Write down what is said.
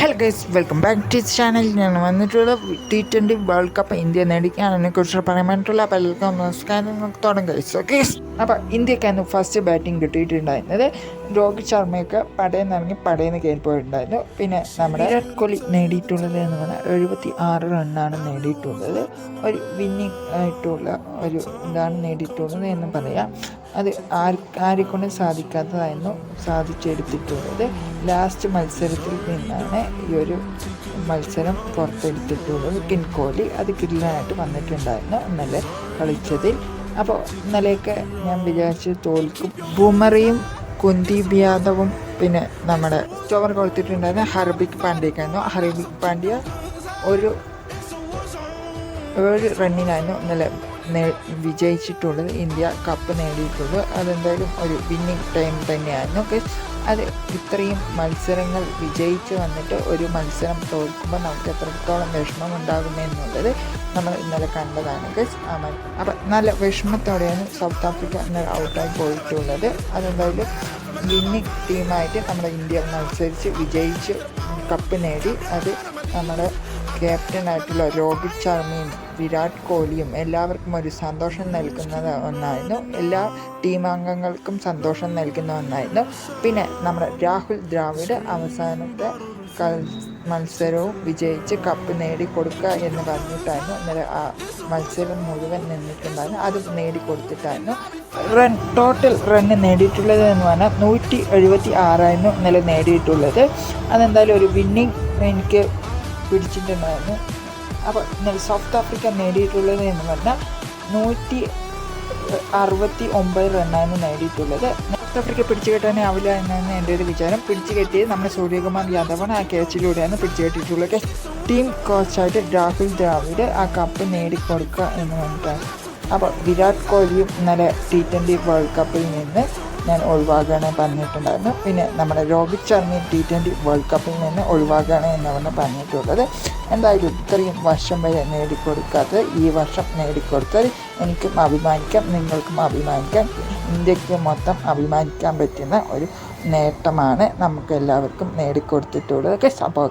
Hello guys, welcome back to channel. ഞാൻ വന്നിട്ടുള്ള T20 world cup India നേടിക്കാനതിനെ കുറിച്ച് പറയാൻ വേണ്ടിയിട്ടുള്ള പലർക്കും നമസ്കാരം. നമുക്ക് തുടങ്ങാം ഗൈസ്. ഓക്കെ, അപ്പോൾ ഇന്ത്യക്കായിരുന്നു ഫസ്റ്റ് ബാറ്റിംഗ് കിട്ടിയിട്ടുണ്ടായിരുന്നത്. രോഹിത് ശർമ്മയൊക്കെ പടയെന്നിറങ്ങി പടയെന്ന് കയറിപ്പോയിട്ടുണ്ടായിരുന്നു. പിന്നെ നമ്മുടെ വിരാട് കോഹ്ലി നേടിയിട്ടുള്ളത് എന്ന് പറഞ്ഞാൽ 76 റണ്ണാണ് നേടിയിട്ടുള്ളത്. ഒരു വിന്നിങ് ആയിട്ടുള്ള ഒരു ഇതാണ് നേടിയിട്ടുള്ളത് എന്ന് പറയാം. അത് ആരെക്കൊണ്ടും സാധിക്കാത്തതായിരുന്നു സാധിച്ചെടുത്തിട്ടുള്ളത്. ലാസ്റ്റ് മത്സരത്തിൽ നിന്നാണ് ഈ ഒരു മത്സരം പുറത്തെടുത്തിട്ടുള്ളത്. കിങ് കോഹ്ലി അത് കില്ലാനായിട്ട് വന്നിട്ടുണ്ടായിരുന്നു ഇന്നലെ കളിച്ചതിൽ. അപ്പോൾ ഇന്നലെയൊക്കെ ഞാൻ വിചാരിച്ച് തോൽക്കും. ബൂമറയും കുൽദീപ് യാദവും പിന്നെ നമ്മുടെ ചോവർ കൊടുത്തിട്ടുണ്ടായിരുന്ന ഹർദിക് പാണ്ഡ്യക്കായിരുന്നു. ഹർദിക് പാണ്ഡ്യ ഒരു 7 റണ്ണിനായിരുന്നു ഇന്നലെ വിജയിച്ചിട്ടുള്ളത്. ഇന്ത്യ കപ്പ് നേടിയിട്ടുള്ളത്. അതെന്തായാലും ഒരു വിന്നിങ് ടൈം തന്നെയായിരുന്നു. അത് ഇത്രയും മത്സരങ്ങൾ വിജയിച്ച് വന്നിട്ട് ഒരു മത്സരം തോൽക്കുമ്പോൾ നമുക്ക് എത്രത്തോളം വിഷമം ഉണ്ടാകുമെന്നുള്ളത് നമ്മൾ ഇന്നലെ കണ്ടതാണ്. അപ്പം നല്ല വിഷമത്തോടെയാണ് സൗത്ത് ആഫ്രിക്ക ഇന്നലെ ഔട്ടായി പോയിട്ടുള്ളത്. അതെന്തായാലും വിന്നിങ് ടീമായിട്ട് നമ്മുടെ ഇന്ത്യ മത്സരിച്ച് വിജയിച്ച് കപ്പ് നേടി. അത് നമ്മുടെ ക്യാപ്റ്റനായിട്ടുള്ള രോഹിത് ശർമ്മയും വിരാട് കോഹ്ലിയും എല്ലാവർക്കും ഒരു സന്തോഷം നൽകുന്ന ഒന്നായിരുന്നു. എല്ലാ ടീമംഗങ്ങൾക്കും സന്തോഷം നൽകുന്ന ഒന്നായിരുന്നു. പിന്നെ നമ്മുടെ രാഹുൽ ദ്രാവിഡ് അവസാനത്തെ മത്സരവും വിജയിച്ച് കപ്പ് നേടിക്കൊടുക്കുക എന്ന് പറഞ്ഞിട്ടായിരുന്നു ഇന്നലെ ആ മത്സരം മുഴുവൻ നിന്നിട്ടുണ്ടായിരുന്നു. അത് നേടിക്കൊടുത്തിട്ടായിരുന്നു ടോട്ടൽ റണ്ണ് നേടിയിട്ടുള്ളത് എന്ന് പറഞ്ഞാൽ 176 ഇന്നലെ നേടിയിട്ടുള്ളത്. അതെന്തായാലും ഒരു വിന്നിങ് എനിക്ക് പിടിച്ചിട്ടുണ്ടായിരുന്നു. അപ്പോൾ ഇന്നലെ സൗത്ത് ആഫ്രിക്ക നേടിയിട്ടുള്ളത് എന്ന് പറഞ്ഞാൽ 169 റണ്ണാണ് നേടിയിട്ടുള്ളത്. സൗത്ത് ആഫ്രിക്ക പിടിച്ചു കെട്ടാൻ ആവില്ല എന്നാണ് എൻ്റെ ഒരു വിചാരം. പിടിച്ചു കെട്ടിയത് നമ്മുടെ സൂര്യകുമാർ യാദവാണ്. ആ ക്യാച്ചിലൂടെയാണ് പിടിച്ചു കെട്ടിയിട്ടുള്ളത്. ടീം കോച്ചായിട്ട് രാഹുൽ ദ്രാവിഡ് ആ കപ്പ് നേടിക്കൊടുക്കുക എന്ന് പറഞ്ഞിട്ടാണ്. അപ്പോൾ വിരാട് കോഹ്ലിയും ഇന്നലെ T20 വേൾഡ് കപ്പിൽ നിന്ന് ഞാൻ ഒഴിവാക്കുകയാണ് പറഞ്ഞിട്ടുണ്ടായിരുന്നു. പിന്നെ നമ്മുടെ രോഹിത് ശർമ്മയും T20 വേൾഡ് കപ്പിൽ നിന്ന് ഒഴിവാക്കുകയാണ് എന്നാണ് പറഞ്ഞിട്ടുള്ളത്. എന്തായാലും ഇത്രയും വർഷം വരെ നേടിക്കൊടുക്കാത്തത് ഈ വർഷം നേടിക്കൊടുത്തത് എനിക്കും അഭിമാനിക്കാം, നിങ്ങൾക്കും അഭിമാനിക്കാം, ഇന്ത്യക്ക് മൊത്തം അഭിമാനിക്കാൻ പറ്റുന്ന ഒരു നേട്ടമാണ് നമുക്ക് എല്ലാവർക്കും നേടിക്കൊടുത്തിട്ടുള്ളത്. അപ്പോൾ